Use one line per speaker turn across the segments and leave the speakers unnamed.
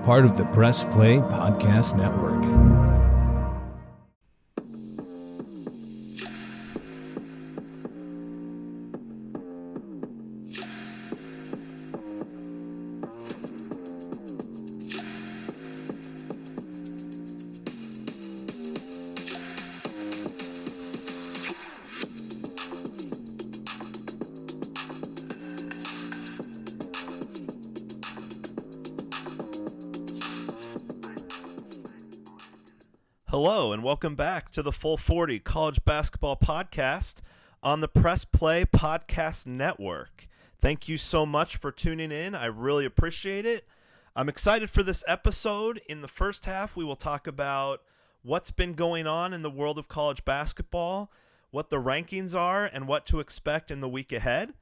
part of the Press Play Podcast Network.
Hello, and welcome back to the Full 40 College Basketball Podcast on the Press Play Podcast Network. Thank you so much for tuning in. I really appreciate it. I'm excited for this episode. In the first half, we will talk about what's been going on in the world of college basketball, what the rankings are, and what to expect in the week ahead.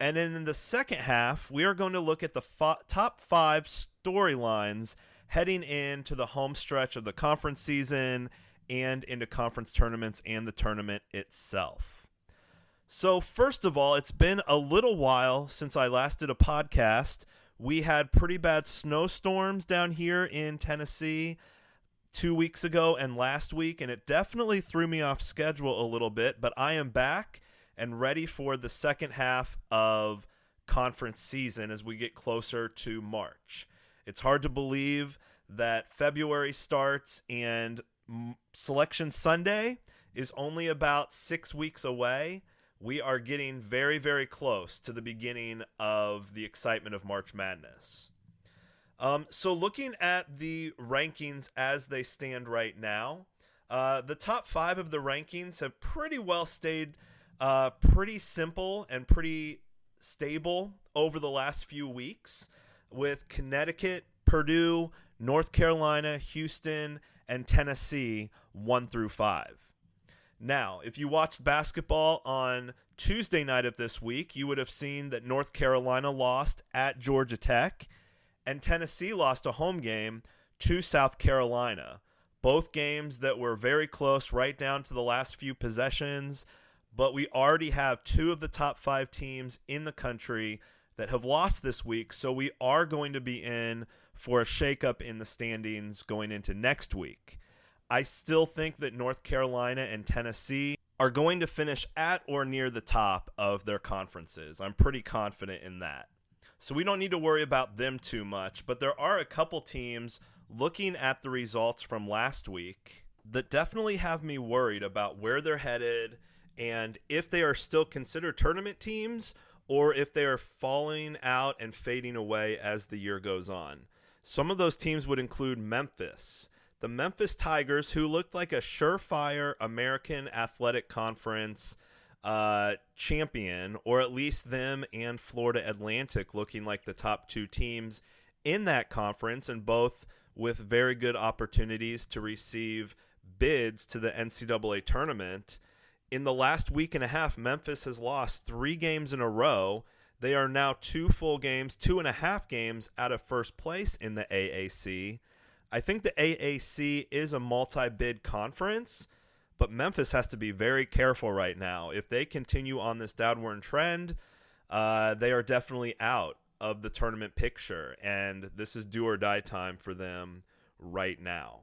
And then in the second half, we are going to look at the top 5 storylines heading into the home stretch of the conference season and into conference tournaments and the tournament itself. So first of all, it's been a little while since I last did a podcast. We had pretty bad snowstorms down here in Tennessee 2 weeks ago and last week, and it definitely threw me off schedule a little bit, but I am back and ready for the second half of conference season as we get closer to March. It's hard to believe that February starts and Selection Sunday is only about 6 weeks away. We are getting very, very close to the beginning of the excitement of March Madness. So looking at the rankings as they stand right now, the top 5 of the rankings have pretty well stayed pretty simple and pretty stable over the last few weeks, with Connecticut, Purdue, North Carolina, Houston, and Tennessee 1 through 5. Now, if you watched basketball on Tuesday night of this week, you would have seen that North Carolina lost at Georgia Tech, and Tennessee lost a home game to South Carolina. Both games that were very close, right down to the last few possessions, but we already have 2 of the top 5 teams in the country that have lost this week, so we are going to be in for a shakeup in the standings going into next week. I still think that North Carolina and Tennessee are going to finish at or near the top of their conferences. I'm pretty confident in that. So we don't need to worry about them too much, but there are a couple teams looking at the results from last week that definitely have me worried about where they're headed and if they are still considered tournament teams or if they are falling out and fading away as the year goes on. Some of those teams would include Memphis. The Memphis Tigers, who looked like a surefire American Athletic Conference champion, or at least them and Florida Atlantic looking like the top 2 teams in that conference, and both with very good opportunities to receive bids to the NCAA tournament. In the last week and a half, Memphis has lost 3 games in a row. They are now 2 full games, 2.5 games out of first place in the AAC. I think the AAC is a multi-bid conference, but Memphis has to be very careful right now. If they continue on this downward trend, they are definitely out of the tournament picture, and this is do or die time for them right now.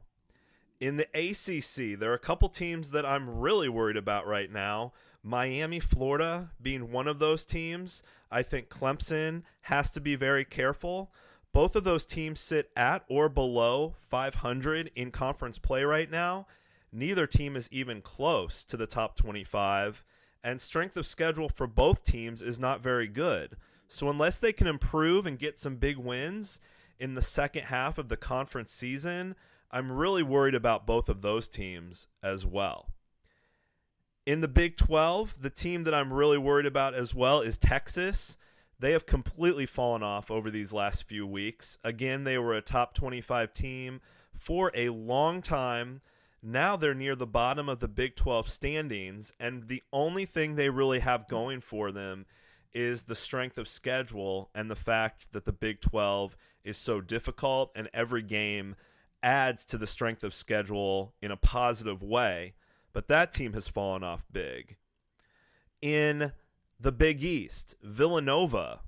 In the ACC, there are a couple teams that I'm really worried about right now. Miami, Florida being one of those teams. I think Clemson has to be very careful. Both of those teams sit at or below 500 in conference play right now. Neither team is even close to the top 25, and strength of schedule for both teams is not very good. So unless they can improve and get some big wins in the second half of the conference season, I'm really worried about both of those teams as well. In the Big 12, the team that I'm really worried about as well is Texas. They have completely fallen off over these last few weeks. Again, they were a top 25 team for a long time. Now they're near the bottom of the Big 12 standings, and the only thing they really have going for them is the strength of schedule and the fact that the Big 12 is so difficult, and every game adds to the strength of schedule in a positive way, but that team has fallen off big. In the Big East, Villanova,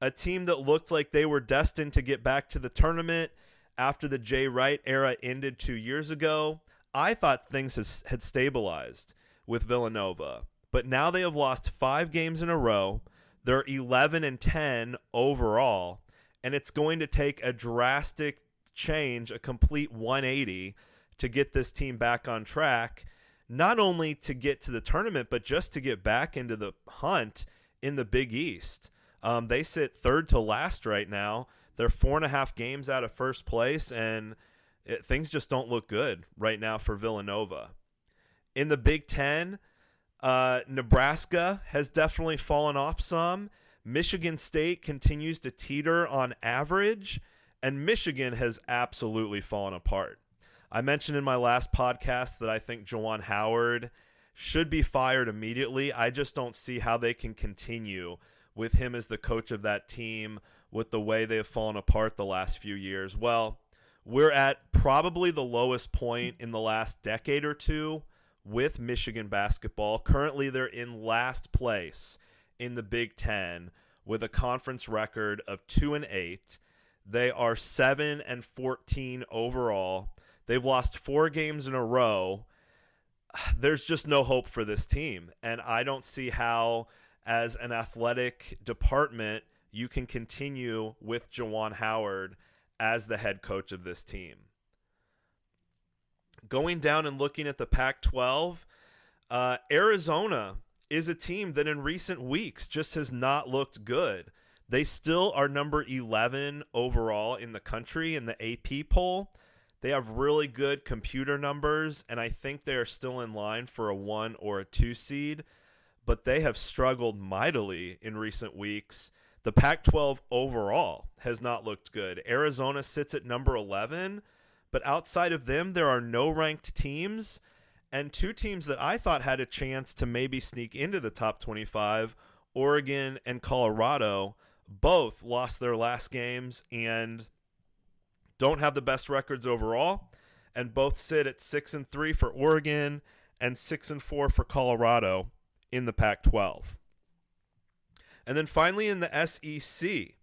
a team that looked like they were destined to get back to the tournament after the Jay Wright era ended 2 years ago, I thought things had stabilized with Villanova. But now they have lost 5 games in a row. They're 11-10 overall, and it's going to take a drastic change, a complete 180 to get this team back on track, not only to get to the tournament, but just to get back into the hunt in the Big East. They sit third to last right now. They're 4.5 games out of first place, and things just don't look good right now for Villanova. In the Big Ten, Nebraska has definitely fallen off some. Michigan State continues to teeter on average, and Michigan has absolutely fallen apart. I mentioned in my last podcast that I think Juwan Howard should be fired immediately. I just don't see how they can continue with him as the coach of that team with the way they have fallen apart the last few years. Well, we're at probably the lowest point in the last decade or two with Michigan basketball. Currently, they're in last place in the Big Ten with a conference record of 2-8. They are 7-14 overall. They've lost 4 games in a row. There's just no hope for this team, and I don't see how, as an athletic department, you can continue with Juwan Howard as the head coach of this team. Going down and looking at the Pac-12, Arizona is a team that in recent weeks just has not looked good. They still are number 11 overall in the country in the AP poll. They have really good computer numbers, and I think they are still in line for a 1 or a 2 seed, but they have struggled mightily in recent weeks. The Pac-12 overall has not looked good. Arizona sits at number 11, but outside of them, there are no ranked teams, and 2 teams that I thought had a chance to maybe sneak into the top 25, Oregon and Colorado, both lost their last games and don't have the best records overall, and both sit at 6-3 for Oregon and 6-4 for Colorado in the Pac-12. And then finally in the SEC,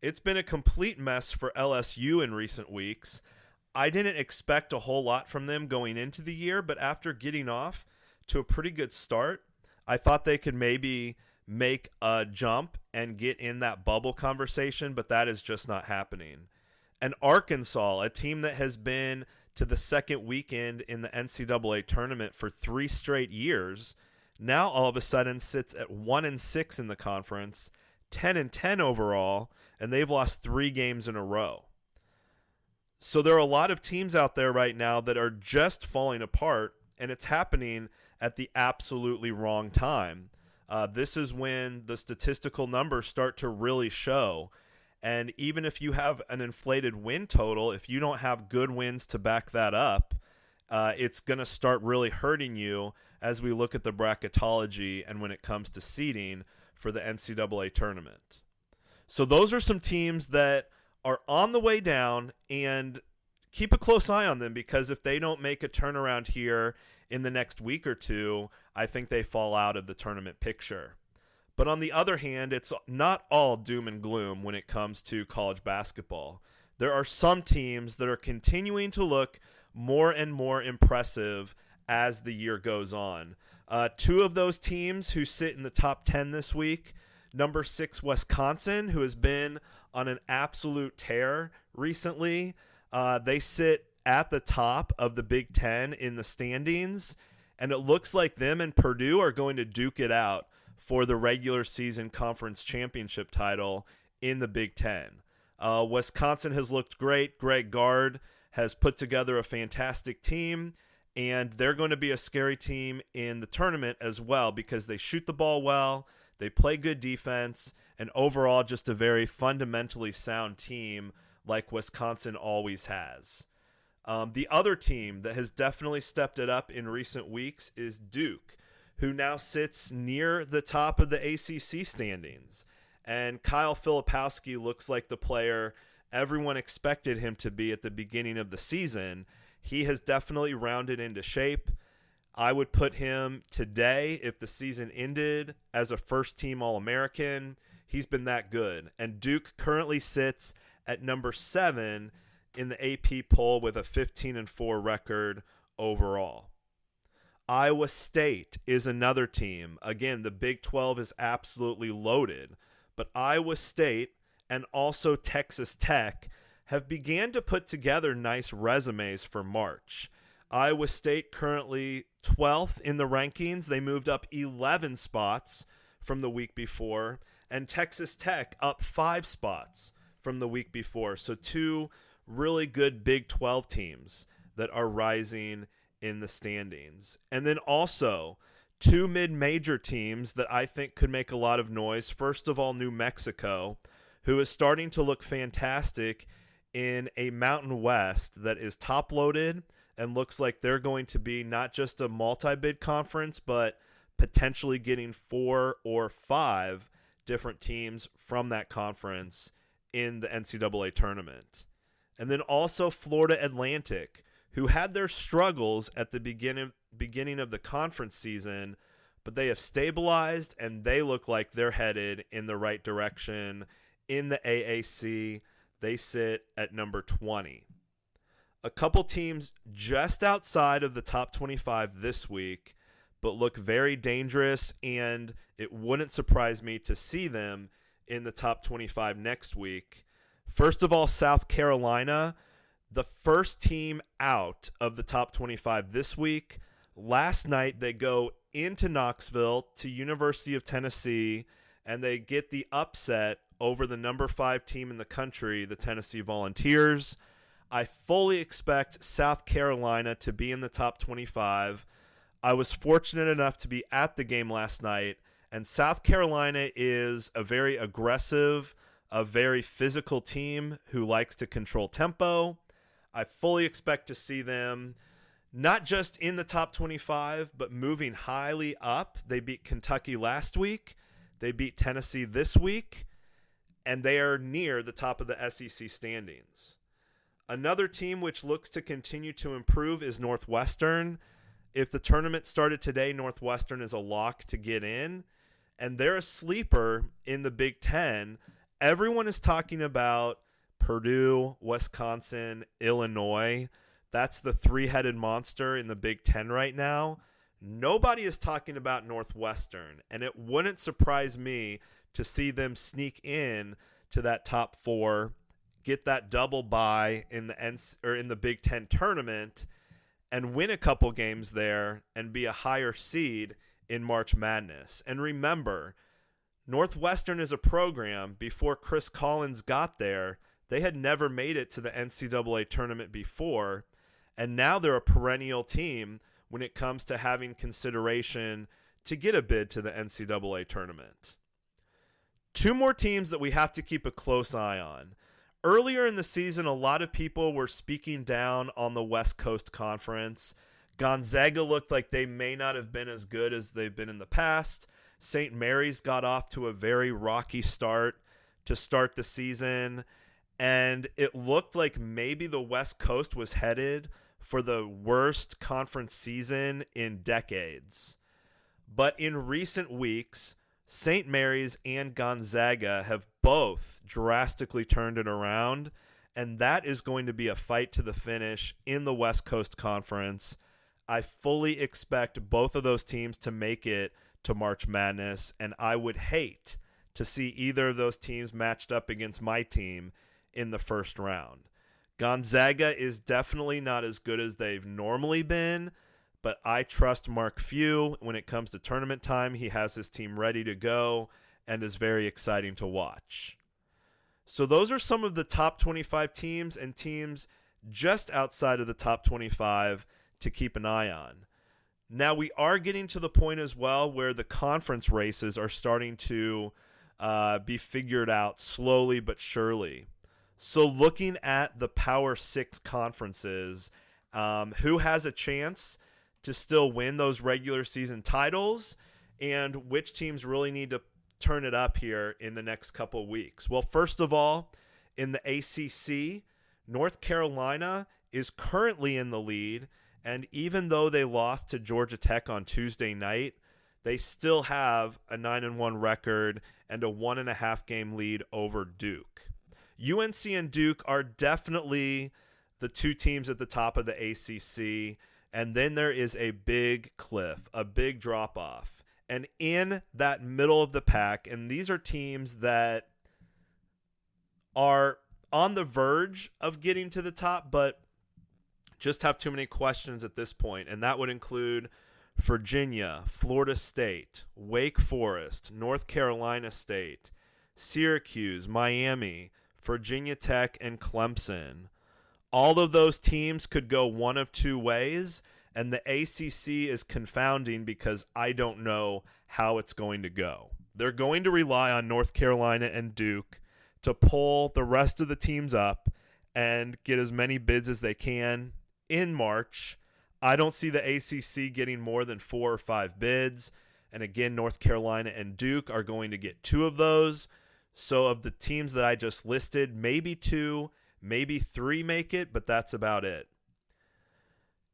it's been a complete mess for LSU in recent weeks. I didn't expect a whole lot from them going into the year, but after getting off to a pretty good start, I thought they could maybe make a jump and get in that bubble conversation, but that is just not happening. And Arkansas, a team that has been to the second weekend in the NCAA tournament for 3 straight years, now all of a sudden sits at 1-6 in the conference, 10-10 overall, and they've lost 3 games in a row. So there are a lot of teams out there right now that are just falling apart, and it's happening at the absolutely wrong time. This is when the statistical numbers start to really show. And even if you have an inflated win total, if you don't have good wins to back that up, it's going to start really hurting you as we look at the bracketology and when it comes to seeding for the NCAA tournament. So those are some teams that are on the way down, and keep a close eye on them, because if they don't make a turnaround here in the next week or two, I think they fall out of the tournament picture. But on the other hand, it's not all doom and gloom when it comes to college basketball. There are some teams that are continuing to look more and more impressive as the year goes on. 2 of those teams who sit in the top 10 this week, number 6 Wisconsin, who has been on an absolute tear recently. They sit at the top of the Big Ten in the standings, and it looks like them and Purdue are going to duke it out for the regular season conference championship title in the Big Ten. Wisconsin has looked great. Greg Gard has put together a fantastic team, and they're going to be a scary team in the tournament as well, because they shoot the ball well, they play good defense, and overall just a very fundamentally sound team like Wisconsin always has. The other team that has definitely stepped it up in recent weeks is Duke, who now sits near the top of the ACC standings. And Kyle Filipowski looks like the player everyone expected him to be at the beginning of the season. He has definitely rounded into shape. I would put him today, if the season ended, as a first-team All-American. He's been that good. And Duke currently sits at number 7 in the AP poll with a 15-4 record overall. Iowa State is another team. Again, the Big 12 is absolutely loaded, but Iowa State and also Texas Tech have began to put together nice resumes for March. Iowa State currently 12th in the rankings. They moved up 11 spots from the week before, and Texas Tech up 5 spots from the week before. So two really good Big 12 teams that are rising in the standings. And then also two mid-major teams that I think could make a lot of noise. First of all, New Mexico, who is starting to look fantastic in a Mountain West that is top-loaded and looks like they're going to be not just a multi-bid conference, but potentially getting 4 or 5 different teams from that conference in the NCAA tournament. And then also Florida Atlantic, who had their struggles at the beginning of the conference season, but they have stabilized and they look like they're headed in the right direction in the AAC. They sit at number 20. A couple teams just outside of the top 25 this week, but look very dangerous, and it wouldn't surprise me to see them in the top 25 next week. First of all, South Carolina, the first team out of the top 25 this week. Last night, they go into Knoxville to University of Tennessee, and they get the upset over the number 5 team in the country, the Tennessee Volunteers. I fully expect South Carolina to be in the top 25. I was fortunate enough to be at the game last night, and South Carolina is a very aggressive, a very physical team who likes to control tempo. I fully expect to see them not just in the top 25, but moving highly up. They beat Kentucky last week. They beat Tennessee this week, and they are near the top of the SEC standings. Another team which looks to continue to improve is Northwestern. If the tournament started today, Northwestern is a lock to get in, and they're a sleeper in the Big Ten. Everyone is talking about Purdue, Wisconsin, Illinois. That's the three-headed monster in the Big Ten right now. Nobody is talking about Northwestern, and it wouldn't surprise me to see them sneak in to that top 4, get that double bye in the Big Ten tournament, and win a couple games there and be a higher seed in March Madness. And remember, Northwestern is a program, before Chris Collins got there, they had never made it to the NCAA tournament before, and now they're a perennial team when it comes to having consideration to get a bid to the NCAA tournament. Two more teams that we have to keep a close eye on. Earlier in the season, a lot of people were speaking down on the West Coast Conference. Gonzaga looked like they may not have been as good as they've been in the past. St. Mary's got off to a very rocky start to start the season, and it looked like maybe the West Coast was headed for the worst conference season in decades. But in recent weeks, St. Mary's and Gonzaga have both drastically turned it around, and that is going to be a fight to the finish in the West Coast Conference. I fully expect both of those teams to make it to March Madness, and I would hate to see either of those teams matched up against my team in the first round. Gonzaga is definitely not as good as they've normally been, but I trust Mark Few when it comes to tournament time. He has his team ready to go and is very exciting to watch. So those are some of the top 25 teams and teams just outside of the top 25 to keep an eye on. Now we are getting to the point as well where the conference races are starting to be figured out slowly but surely. So looking at the Power 6 conferences, who has a chance to still win those regular season titles, and which teams really need to turn it up here in the next couple weeks? Well, first of all, in the ACC, North Carolina is currently in the lead, and even though they lost to Georgia Tech on Tuesday night, they still have a 9-1 record and a 1.5 game lead over Duke. UNC and Duke are definitely the two teams at the top of the ACC, and then there is a big cliff, a big drop-off. And in that middle of the pack, and these are teams that are on the verge of getting to the top, but just have too many questions at this point, and that would include Virginia, Florida State, Wake Forest, North Carolina State, Syracuse, Miami, Virginia Tech, and Clemson. All of those teams could go one of two ways, and the ACC is confounding because I don't know how it's going to go. They're going to rely on North Carolina and Duke to pull the rest of the teams up and get as many bids as they can in March. I don't see the ACC getting more than 4 or 5 bids. And again, North Carolina and Duke are going to get 2 of those. So of the teams that I just listed, maybe 2, maybe 3 make it, but that's about it.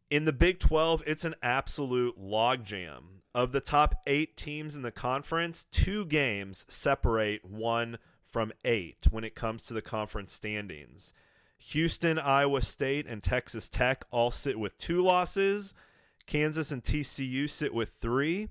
In the Big 12, it's an absolute logjam. Of the top 8 teams in the conference, 2 games separate 1 from 8 when it comes to the conference standings. Houston, Iowa State, and Texas Tech all sit with 2 losses. Kansas and TCU sit with 3.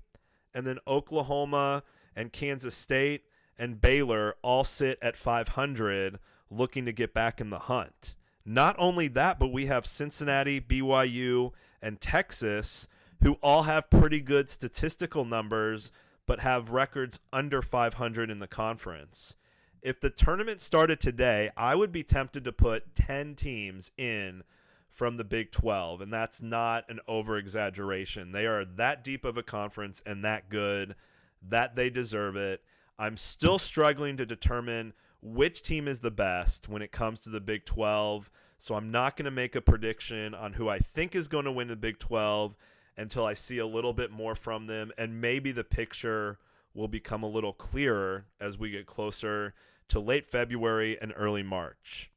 And then Oklahoma and Kansas State and Baylor all sit at 500, looking to get back in the hunt. Not only that, but we have Cincinnati, BYU, and Texas, who all have pretty good statistical numbers, but have records under 500 in the conference. If the tournament started today, I would be tempted to put 10 teams in from the Big 12, and that's not an over-exaggeration. They are that deep of a conference and that good that they deserve it. I'm still struggling to determine which team is the best when it comes to the Big 12, so I'm not going to make a prediction on who I think is going to win the Big 12 until I see a little bit more from them, and maybe the picture will become a little clearer as we get closer to late February and early March.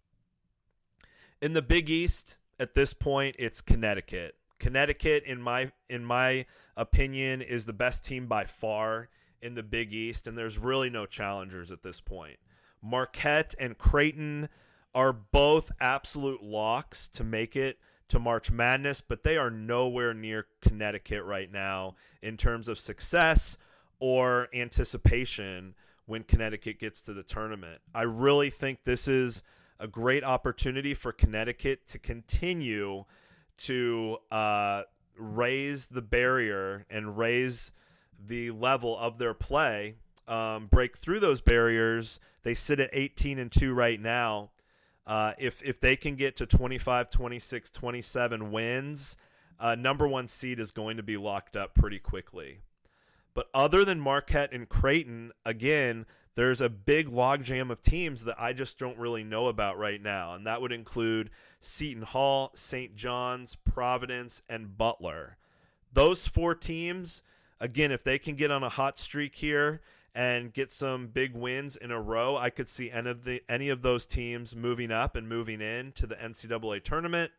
In the Big East, at this point, it's Connecticut. Connecticut, in my opinion, is the best team by far in the Big East, and there's really no challengers at this point. Marquette and Creighton are both absolute locks to make it to March Madness, but they are nowhere near Connecticut right now in terms of success or anticipation when Connecticut gets to the tournament. I really think this is a great opportunity for Connecticut to continue to raise the barrier and raise the level of their play, break through those barriers. They sit at 18-2 right now. If they can get to 25, 26, 27 wins, number 1 seed is going to be locked up pretty quickly. But other than Marquette and Creighton, again, there's a big logjam of teams that I just don't really know about right now, and that would include Seton Hall, St. John's, Providence, and Butler. Those 4 teams, again, if they can get on a hot streak here and get some big wins in a row, I could see any of those teams moving up and moving in to the NCAA tournament,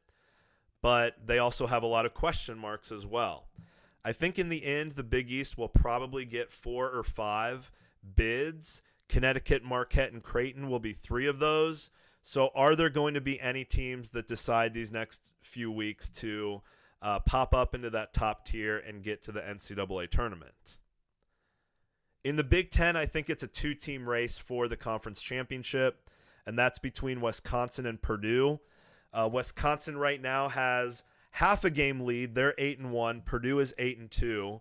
but they also have a lot of question marks as well. I think in the end, the Big East will probably get 4 or 5 bids. Connecticut, Marquette, and Creighton will be 3 of those. So are there going to be any teams that decide these next few weeks to pop up into that top tier and get to the NCAA tournament? In the Big Ten, I think it's a 2-team race for the conference championship, and that's between Wisconsin and Purdue. Wisconsin right now has half a game lead. They're 8-1. Purdue is 8-2.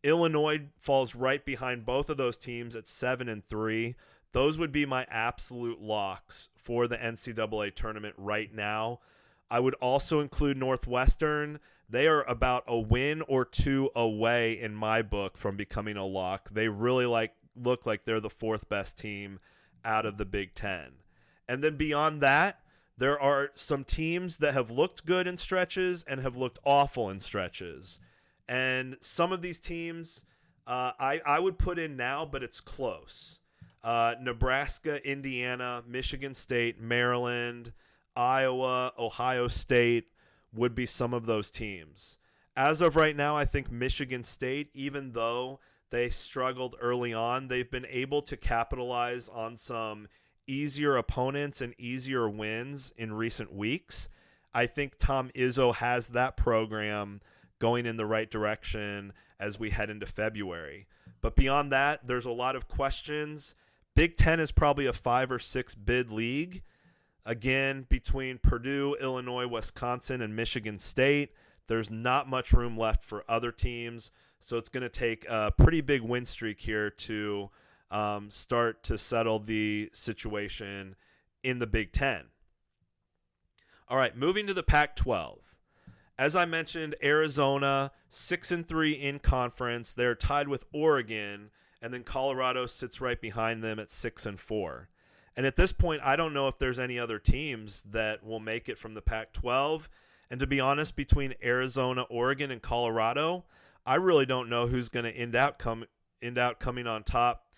Illinois falls right behind both of those teams at 7-3. Those would be my absolute locks for the NCAA tournament right now. I would also include Northwestern. They are about a win or 2 away in my book from becoming a lock. They really look like they're the 4th best team out of the Big Ten. And then beyond that, there are some teams that have looked good in stretches and have looked awful in stretches. And some of these teams I would put in now, but it's close. Nebraska, Indiana, Michigan State, Maryland, Iowa, Ohio State would be some of those teams. As of right now, I think Michigan State, even though they struggled early on, they've been able to capitalize on some easier opponents and easier wins in recent weeks. I think Tom Izzo has that program going in the right direction as we head into February. But beyond that, there's a lot of questions. Big Ten is probably a 5 or 6 bid league. Again, between Purdue, Illinois, Wisconsin, and Michigan State, there's not much room left for other teams. So it's going to take a pretty big win streak here to start to settle the situation in the Big Ten. All right, moving to the Pac-12. As I mentioned, Arizona 6-3 in conference. They're tied with Oregon, and then Colorado sits right behind them at 6-4. And at this point, I don't know if there's any other teams that will make it from the Pac-12. And to be honest, between Arizona, Oregon, and Colorado, I really don't know who's going to end out coming on top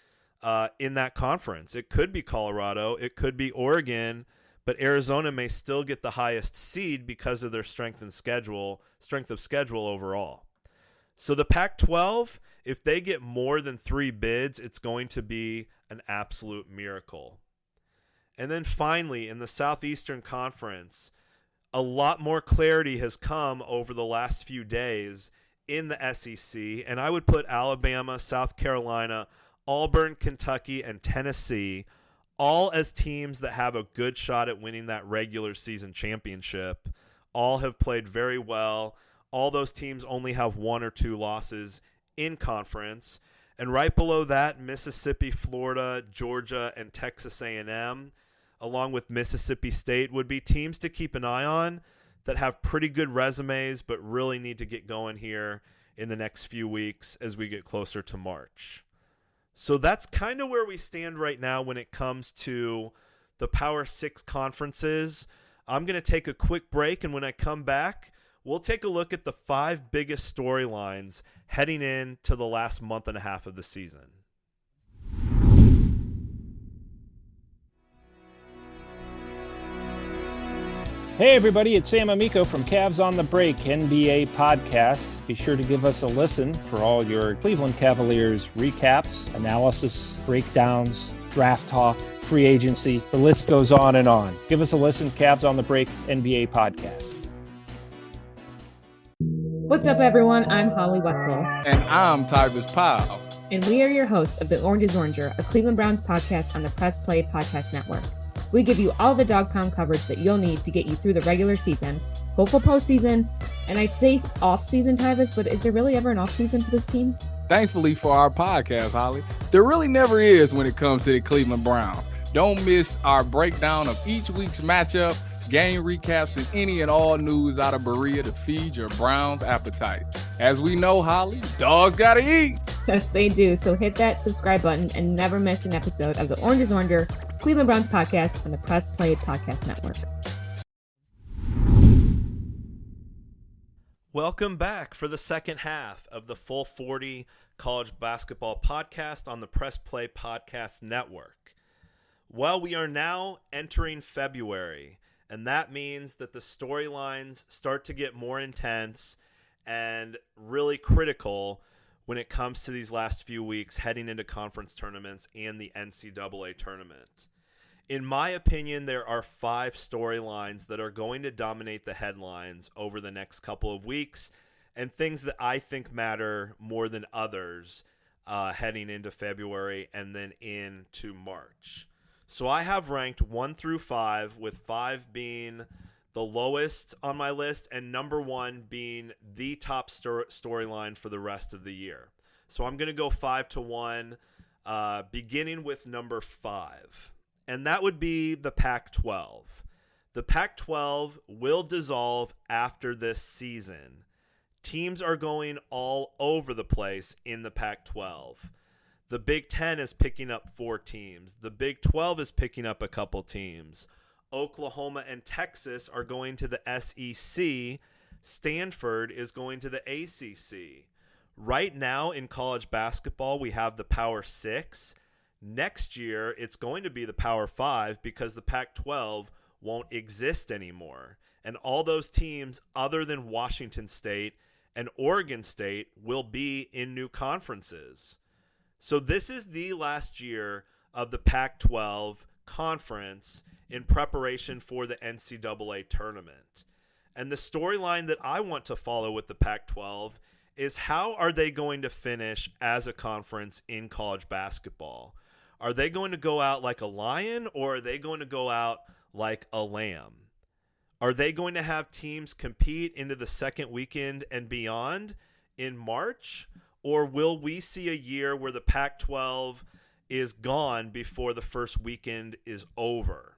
in that conference. It could be Colorado, it could be Oregon, but Arizona may still get the highest seed because of their strength of schedule overall. So the Pac-12, if they get more than 3 bids, it's going to be an absolute miracle. And then finally, in the Southeastern Conference, a lot more clarity has come over the last few days in the SEC, and I would put Alabama, South Carolina, Auburn, Kentucky, and Tennessee all as teams that have a good shot at winning that regular season championship. All have played very well. All those teams only have 1 or 2 losses in conference. And right below that, Mississippi, Florida, Georgia, and Texas A&M, along with Mississippi State, would be teams to keep an eye on that have pretty good resumes but really need to get going here in the next few weeks as we get closer to March. So that's kind of where we stand right now when it comes to the Power 6 conferences. I'm going to take a quick break, and when I come back, we'll take a look at the 5 biggest storylines heading into the last month and a half of the season.
Hey everybody, it's Sam Amico from Cavs on the Break NBA podcast. Be sure to give us a listen for all your Cleveland Cavaliers recaps, analysis, breakdowns, draft talk, free agency. The list goes on and on. Give us a listen, Cavs on the Break NBA podcast.
What's up everyone, I'm Holly Wetzel.
And I'm Tybus Powell.
And we are your hosts of the Orange is Oranger, a Cleveland Browns podcast on the Press Play Podcast Network. We give you all the dog pound coverage that you'll need to get you through the regular season, hopeful postseason, and I'd say off-season, Tyvus, but is there really ever an off-season for this team?
Thankfully for our podcast, Holly, there really never is when it comes to the Cleveland Browns. Don't miss our breakdown of each week's matchup, game recaps, and any and all news out of Berea to feed your Browns appetite. As we know, Holly, dogs gotta eat.
Yes, they do. So hit that subscribe button and never miss an episode of the Orange is Oranger, Cleveland Browns podcast on the Press Play Podcast Network.
Welcome back for the second half of the Full 40 College Basketball Podcast on the Press Play Podcast Network. Well, we are now entering February, and that means that the storylines start to get more intense and really critical when it comes to these last few weeks heading into conference tournaments and the NCAA tournament. In my opinion, there are 5 storylines that are going to dominate the headlines over the next couple of weeks, and things that I think matter more than others heading into February and then into March. So I have ranked 1 through 5, with 5 being the lowest on my list and number 1 being the top storyline for the rest of the year. So I'm going to go 5 to 1, beginning with number 5. And that would be the Pac-12. The Pac-12 will dissolve after this season. Teams are going all over the place in the Pac-12. The Big Ten is picking up 4 teams. The Big 12 is picking up a couple teams. Oklahoma and Texas are going to the SEC. Stanford is going to the ACC. Right now in college basketball, we have the Power 6. Next year, it's going to be the Power 5 because the Pac-12 won't exist anymore. And all those teams other than Washington State and Oregon State will be in new conferences. So this is the last year of the Pac-12 conference in preparation for the NCAA tournament. And the storyline that I want to follow with the Pac-12 is how are they going to finish as a conference in college basketball? Are they going to go out like a lion, or are they going to go out like a lamb? Are they going to have teams compete into the second weekend and beyond in March? Or will we see a year where the Pac-12 is gone before the first weekend is over?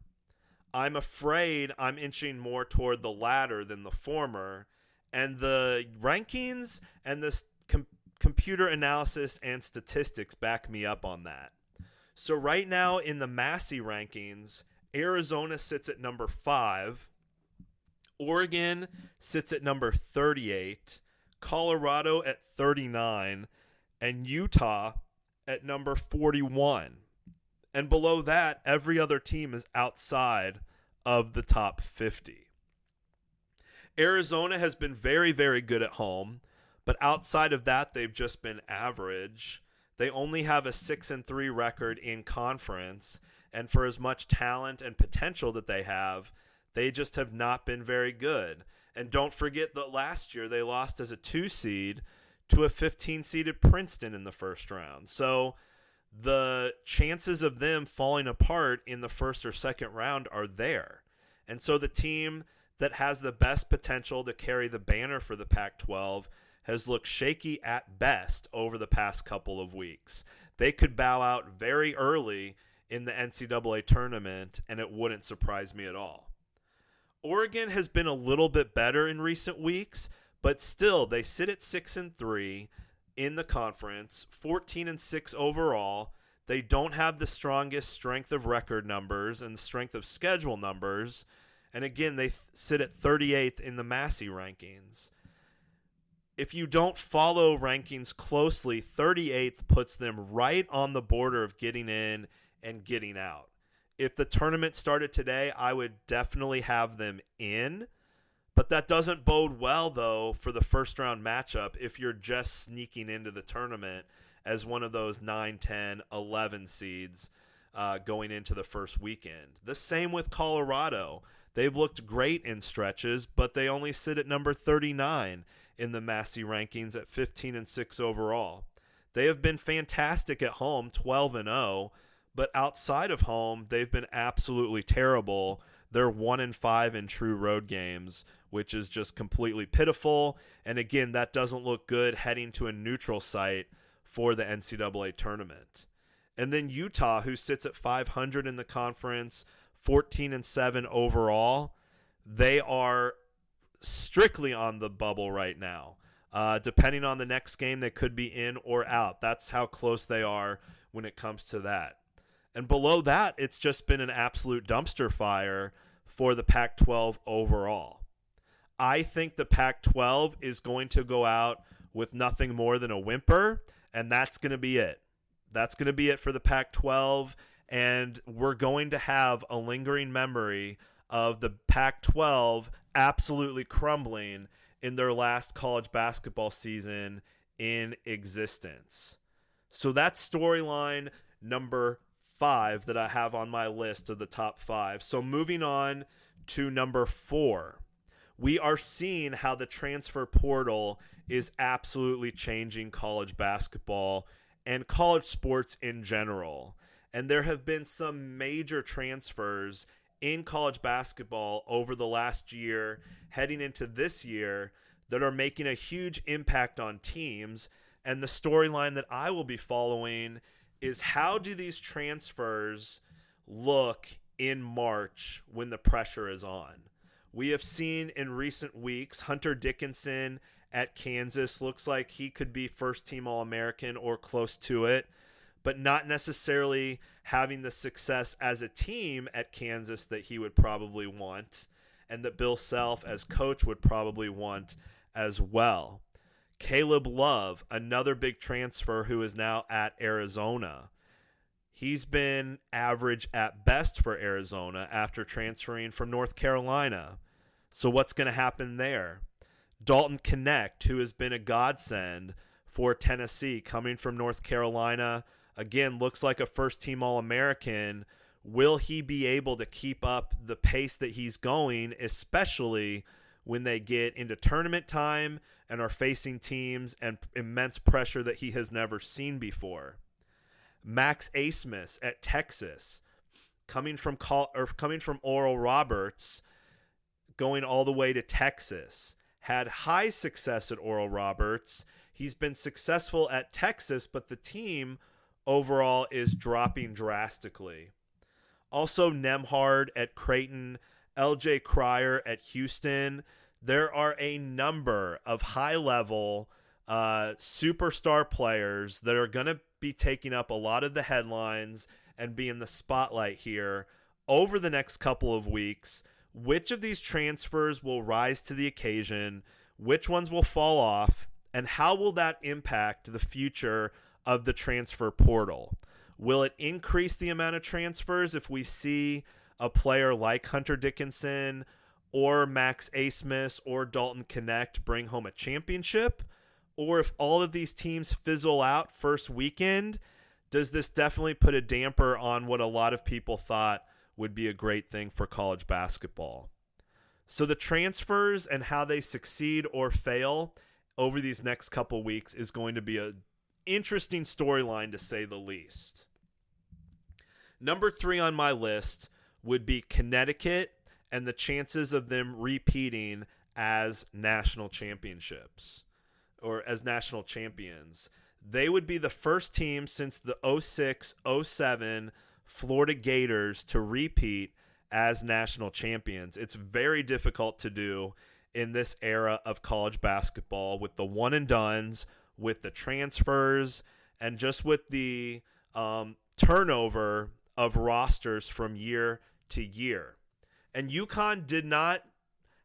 I'm afraid I'm inching more toward the latter than the former, and the rankings and the computer analysis and statistics back me up on that. So right now in the Massey rankings, Arizona sits at number 5, Oregon sits at number 38, Colorado at 39, and Utah at number 41. And below that, every other team is outside of the top 50. Arizona has been very, very good at home, but outside of that, they've just been average. They only have a 6-3 record in conference, and for as much talent and potential that they have, they just have not been very good. And don't forget that last year they lost as a 2 seed to a 15-seeded Princeton in the first round. So the chances of them falling apart in the first or second round are there. And so the team that has the best potential to carry the banner for the Pac-12 has looked shaky at best over the past couple of weeks. They could bow out very early in the NCAA tournament, and it wouldn't surprise me at all. Oregon has been a little bit better in recent weeks, but still they sit at 6-3 in the conference, 14-6 overall. They don't have the strongest strength of record numbers and strength of schedule numbers. And again, they sit at 38th in the Massey rankings. If you don't follow rankings closely, 38th puts them right on the border of getting in and getting out. If the tournament started today, I would definitely have them in. But that doesn't bode well, though, for the first round matchup if you're just sneaking into the tournament as one of those 9, 10, 11 seeds going into the first weekend. The same with Colorado. They've looked great in stretches, but they only sit at number 39 in the Massey rankings at 15-6 overall. They have been fantastic at home, 12-0, but outside of home, they've been absolutely terrible. They're 1-5 in true road games, which is just completely pitiful. And again, that doesn't look good heading to a neutral site for the NCAA tournament. And then Utah, who sits at 500 in the conference, 14-7 overall, they are strictly on the bubble right now. Depending on the next game, they could be in or out. That's how close they are when it comes to that. And below that, it's just been an absolute dumpster fire for the Pac-12 overall. I think the Pac-12 is going to go out with nothing more than a whimper, and that's going to be it. That's going to be it for the Pac-12, and we're going to have a lingering memory of the Pac-12 absolutely crumbling in their last college basketball season in existence. So that's storyline number 5 that I have on my list of the top 5. So moving on to number 4. We are seeing how the transfer portal is absolutely changing college basketball and college sports in general. And there have been some major transfers in college basketball over the last year, heading into this year, that are making a huge impact on teams. And the storyline that I will be following is how do these transfers look in March when the pressure is on? We have seen in recent weeks, Hunter Dickinson at Kansas looks like he could be first-team All-American or close to it, but not necessarily having the success as a team at Kansas that he would probably want, and that Bill Self as coach would probably want as well. Caleb Love, another big transfer who is now at Arizona. He's been average at best for Arizona after transferring from North Carolina. So what's going to happen there? Dalton Connect, who has been a godsend for Tennessee, coming from North Carolina, again, looks like a first-team All-American will he be able to keep up the pace that he's going, especially when they get into tournament time and are facing teams and immense pressure that he has never seen before? Max Asmus at Texas, coming from Oral Roberts, going all the way to Texas, had high success at Oral Roberts. He's been successful at Texas, but the team overall is dropping drastically. Also, Nemhard at Creighton, LJ Cryer at Houston. There are a number of high-level superstar players that are going to be taking up a lot of the headlines and be in the spotlight here over the next couple of weeks. Which of these transfers will rise to the occasion? Which ones will fall off? And how will that impact the future of the transfer portal? Will it increase the amount of transfers if we see a player like Hunter Dickinson or Max Asmus or Dalton Connect bring home a championship? Or if all of these teams fizzle out first weekend, does this definitely put a damper on what a lot of people thought would be a great thing for college basketball? So the transfers and how they succeed or fail over these next couple weeks is going to be an interesting storyline, to say the least. Number 3 on my list would be Connecticut and the chances of them repeating as national championships or as national champions. They would be the first team since the 06-07 Florida Gators to repeat as national champions. It's very difficult to do in this era of college basketball with the one and dones, with the transfers, and just with the turnover of rosters from year to year. And UConn did not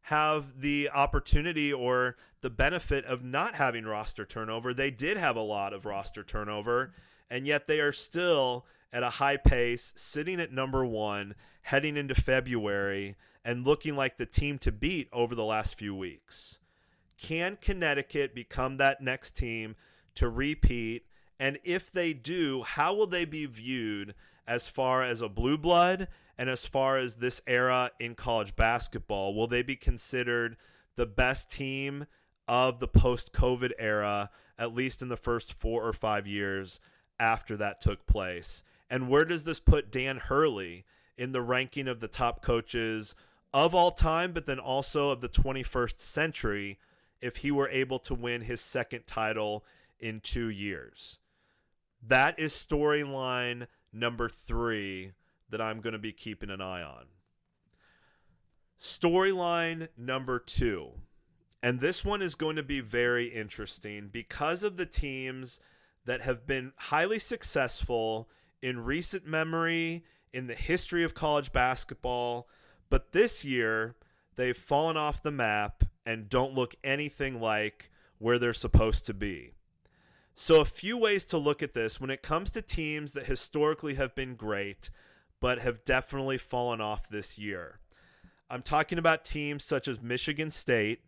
have the opportunity or the benefit of not having roster turnover. They did have a lot of roster turnover, and yet they are still at a high pace, sitting at number 1, heading into February, and looking like the team to beat over the last few weeks. Can Connecticut become that next team to repeat? And if they do, how will they be viewed as far as a blue blood and as far as this era in college basketball? Will they be considered the best team of the post-COVID era, at least in the first 4 or 5 years after that took place? And where does this put Dan Hurley in the ranking of the top coaches of all time, but then also of the 21st century, if he were able to win his second title in 2 years? That is storyline number 3 that I'm going to be keeping an eye on. Storyline number 2. And this one is going to be very interesting because of the teams that have been highly successful in recent memory in the history of college basketball, but this year they've fallen off the map and don't look anything like where they're supposed to be. So a few ways to look at this when it comes to teams that historically have been great but have definitely fallen off this year. I'm talking about teams such as Michigan State,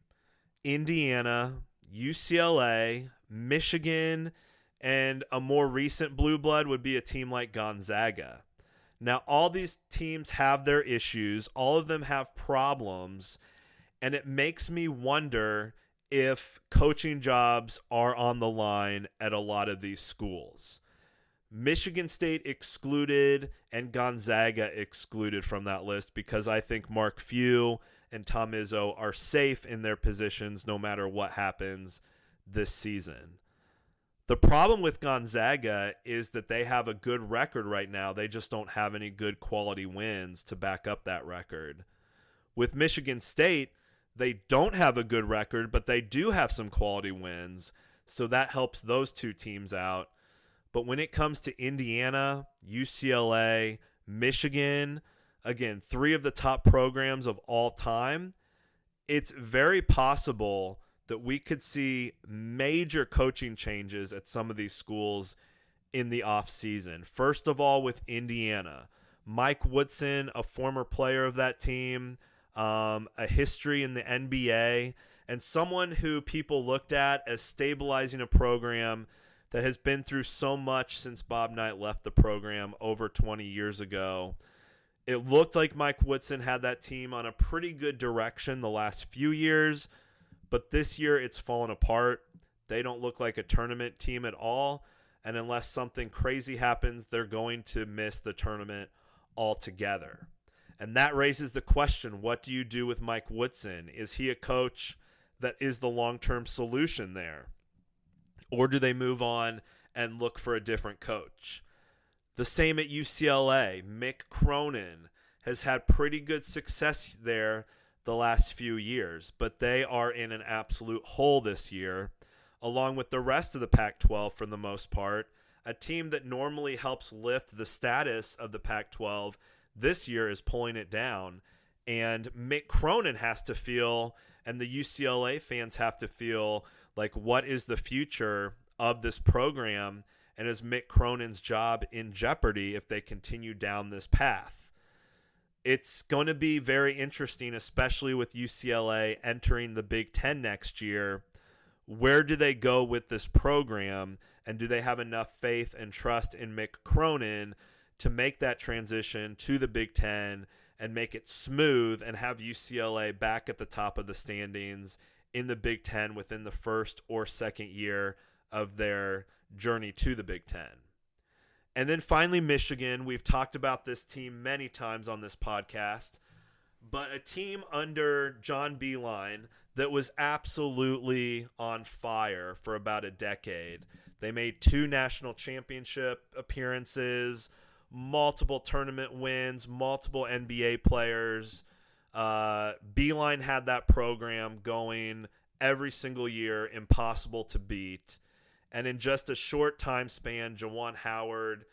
Indiana, UCLA, Michigan, and a more recent blue blood would be a team like Gonzaga. Now, all these teams have their issues. All of them have problems. And it makes me wonder if coaching jobs are on the line at a lot of these schools. Michigan State excluded and Gonzaga excluded from that list because I think Mark Few and Tom Izzo are safe in their positions no matter what happens this season. The problem with Gonzaga is that they have a good record right now. They just don't have any good quality wins to back up that record. With Michigan State, they don't have a good record, but they do have some quality wins, so that helps those two teams out. But when it comes to Indiana, UCLA, Michigan, again, 3 of the top programs of all time, it's very possible that we could see major coaching changes at some of these schools in the offseason. First of all, with Indiana, Mike Woodson, a former player of that team, a history in the NBA, and someone who people looked at as stabilizing a program that has been through so much since Bob Knight left the program over 20 years ago. It looked like Mike Woodson had that team on a pretty good direction the last few years, but this year it's fallen apart. They don't look like a tournament team at all, and unless something crazy happens, they're going to miss the tournament altogether. And that raises the question, what do you do with Mike Woodson? Is he a coach that is the long-term solution there? Or do they move on and look for a different coach? The same at UCLA. Mick Cronin has had pretty good success there the last few years, but they are in an absolute hole this year, along with the rest of the Pac-12 for the most part. A team that normally helps lift the status of the Pac-12 this year is pulling it down, and Mick Cronin has to feel, and the UCLA fans have to feel, like, what is the future of this program, and is Mick Cronin's job in jeopardy if they continue down this path? It's going to be very interesting, especially with UCLA entering the Big Ten next year. Where do they go with this program, and do they have enough faith and trust in Mick Cronin to make that transition to the Big Ten and make it smooth and have UCLA back at the top of the standings in the Big Ten within the first or second year of their journey to the Big Ten? And then finally, Michigan. We've talked about this team many times on this podcast, but a team under John Beilein that was absolutely on fire for about a decade. They made 2 national championship appearances, multiple tournament wins, multiple NBA players. Beilein had that program going every single year, impossible to beat. And in just a short time span, Juwan Howard,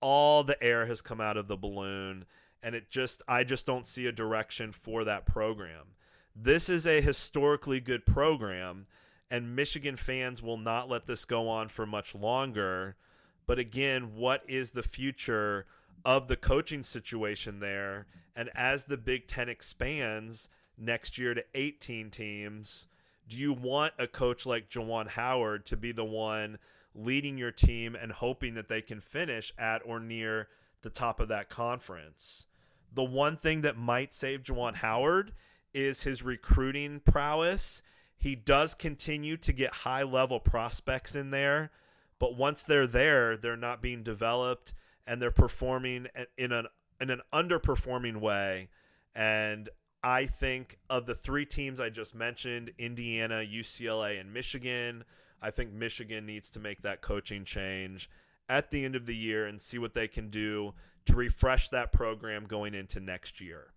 all the air has come out of the balloon, and I just don't see a direction for that program. This is a historically good program, and Michigan fans will not let this go on for much longer. But again, what is the future of the coaching situation there? And as the Big Ten expands next year to 18 teams, do you want a coach like Juwan Howard to be the one leading your team and hoping that they can finish at or near the top of that conference? The one thing that might save Juwan Howard is his recruiting prowess. He does continue to get high-level prospects in there, but once they're there, they're not being developed, and they're performing in an underperforming way. And I think of the 3 teams I just mentioned, Indiana, UCLA, and Michigan, I think Michigan needs to make that coaching change at the end of the year and see what they can do to refresh that program going into next year.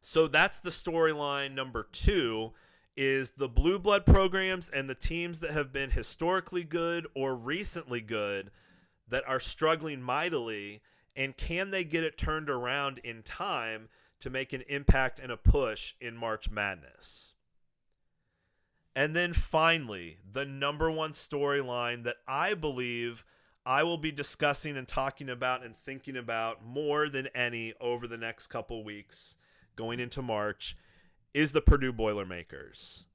So that's the storyline number 2, is the blue blood programs and the teams that have been historically good or recently good that are struggling mightily, and can they get it turned around in time to make an impact and a push in March Madness? And then finally, the number one storyline that I believe I will be discussing and talking about and thinking about more than any over the next couple weeks going into March is the Purdue Boilermakers.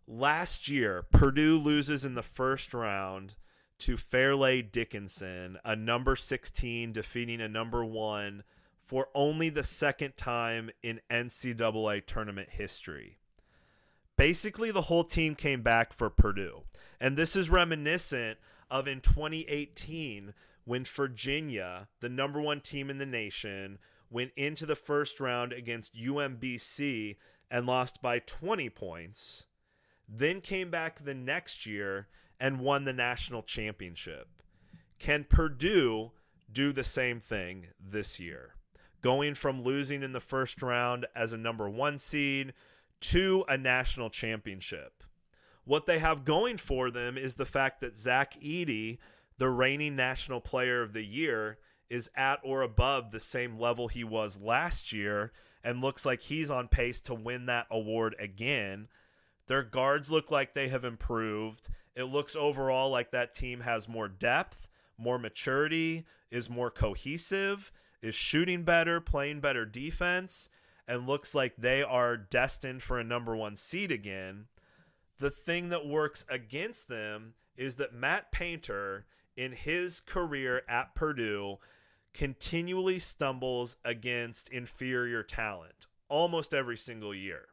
Last year, Purdue loses in the first round to Fairleigh Dickinson, a number 16 defeating a number 1 for only the second time in NCAA tournament history. Basically, the whole team came back for Purdue. And this is reminiscent of in 2018 when Virginia, the number 1 team in the nation, went into the first round against UMBC and lost by 20 points, then came back the next year and won the national championship. Can Purdue do the same thing this year, going from losing in the first round as a number 1 seed to a national championship? What they have going for them is the fact that Zach Edey, the reigning National Player of the Year, is at or above the same level he was last year and looks like he's on pace to win that award again. Their guards look like they have improved. It looks overall like that team has more depth, more maturity, is more cohesive, is shooting better, playing better defense, and looks like they are destined for a number 1 seed again. The thing that works against them is that Matt Painter, in his career at Purdue, continually stumbles against inferior talent almost every single year.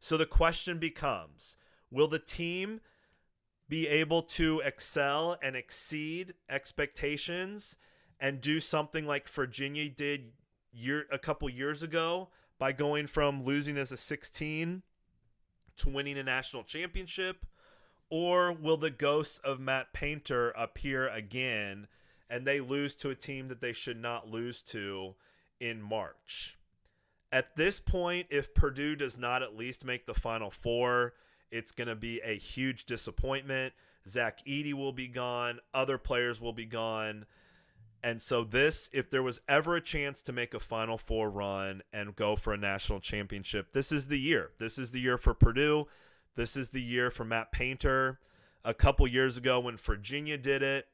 So the question becomes, will the team be able to excel and exceed expectations and do something like Virginia did a couple years ago by going from losing as a 16 to winning a national championship? Or will the ghosts of Matt Painter appear again and they lose to a team that they should not lose to in March? At this point, if Purdue does not at least make the Final Four, it's going to be a huge disappointment. Zach Edey will be gone. Other players will be gone. And so this, if there was ever a chance to make a Final Four run and go for a national championship, this is the year. This is the year for Purdue. This is the year for Matt Painter. A couple years ago when Virginia did it,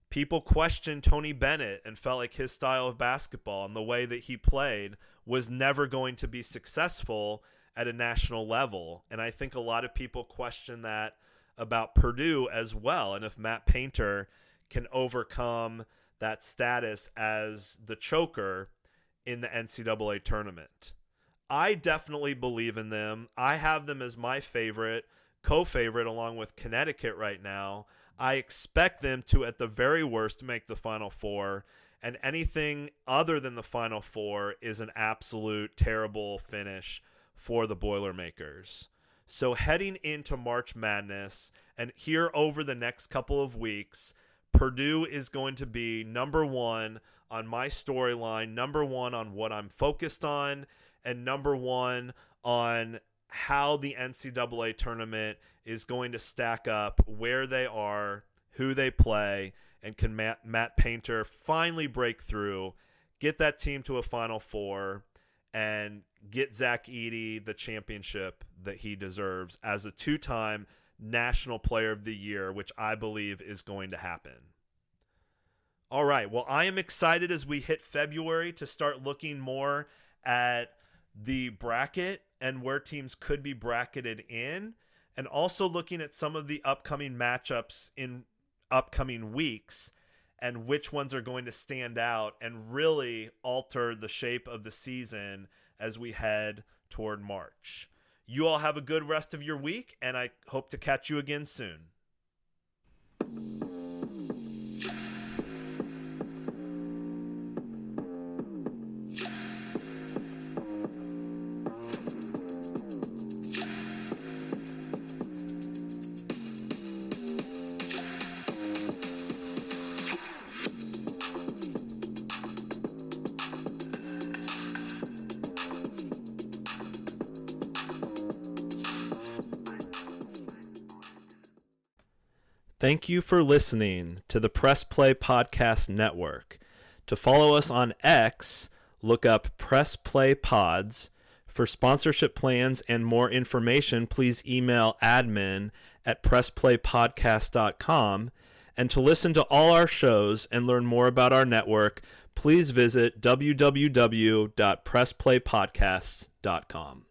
people questioned Tony Bennett and felt like his style of basketball and the way that he played was never going to be successful at a national level. And I think a lot of people question that about Purdue as well. And if Matt Painter can overcome that status as the choker in the NCAA tournament. I definitely believe in them. I have them as my favorite, co-favorite along with Connecticut right now. I expect them to, at the very worst, make the Final Four, and anything other than the Final Four is an absolute terrible finish for the Boilermakers. So heading into March Madness, and here over the next couple of weeks, Purdue is going to be number one on my storyline, number one on what I'm focused on, and number one on how the NCAA tournament is going to stack up, where they are, who they play, and can Matt Painter finally break through, get that team to a Final Four, and get Zach Edey the championship that he deserves as a two-time National Player of the Year, which I believe is going to happen. All right, well, I am excited as we hit February to start looking more at the bracket and where teams could be bracketed in, and also looking at some of the upcoming matchups in upcoming weeks and which ones are going to stand out and really alter the shape of the season as we head toward March. You all have a good rest of your week, and I hope to catch you again soon. Thank you for listening to the Press Play Podcast Network. To follow us on X, look up Press Play Pods. For sponsorship plans and more information, please email admin@pressplaypodcast.com. And to listen to all our shows and learn more about our network, please visit www.pressplaypodcasts.com.